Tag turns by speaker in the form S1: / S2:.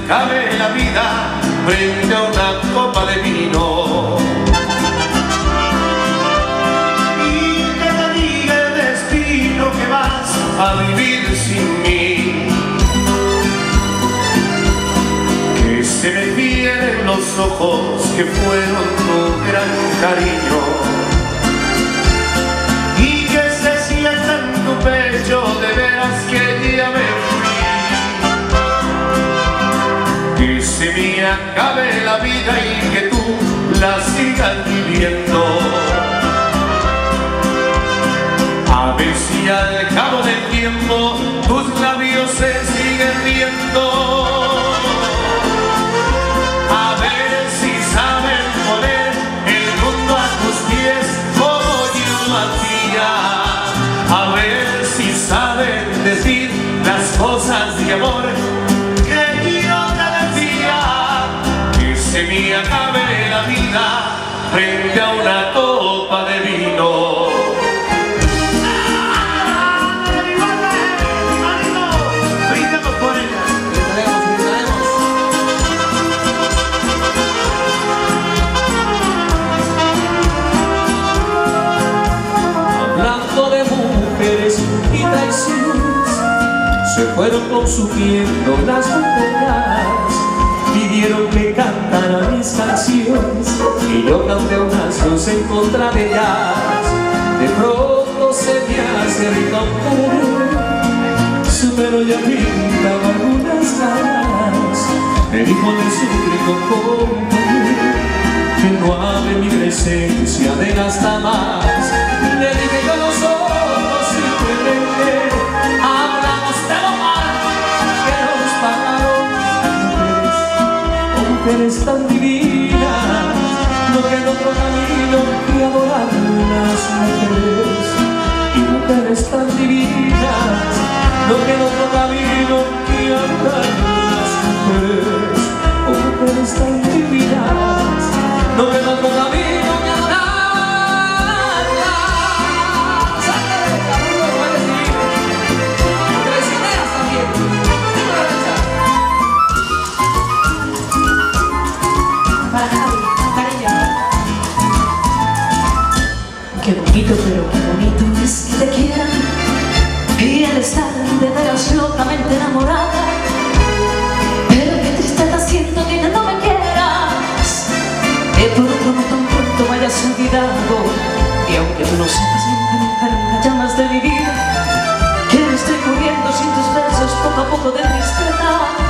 S1: acabe la vida frente a una copa de vino. Y que te diga el destino que vas a vivir sin mí. Que se me vienen los ojos que fueron tu gran cariño. Y que se sienta en tu pecho de veras que ya me fui. Que se me acabe la vida y que tú la sigas viviendo. A ver si al cabo del tiempo tus labios se siguen viendo. A ver si saben poner el mundo a tus pies como yo lo hacía. A ver si saben decir las cosas de amor que yo te decía. Que se me acabe la vida frente a una copa de vino.
S2: Y traiciones se fueron consumiendo las botellas, pidieron que cantara mis canciones y yo canté unas dos en contra de ellas. De pronto se me acerca un mujer, su pelo ya pintaba algunas caras. Me dijo de súplico compañero que no hable mi presencia de las damas. Le dije yo no soy. Hablamos de lo mal que nos pagaron. Mujeres tan divinas, no queda otro camino que adorar las mujeres. Y mujeres tan divinas, no queda otro camino que adorar las mujeres. Mujeres tan divinas, no queda otro camino que adorar.
S3: Qué bonito, pero qué bonito es que te quieran y el estar de veras locamente enamorada. Pero qué tristeza siento que ya no me quieras, que por otro no tan pronto me hayas olvidado. Y aunque tú no sepas nunca, nunca, nunca llamas de mi vida, que me estoy muriendo sin tus besos poco a poco de tristeza.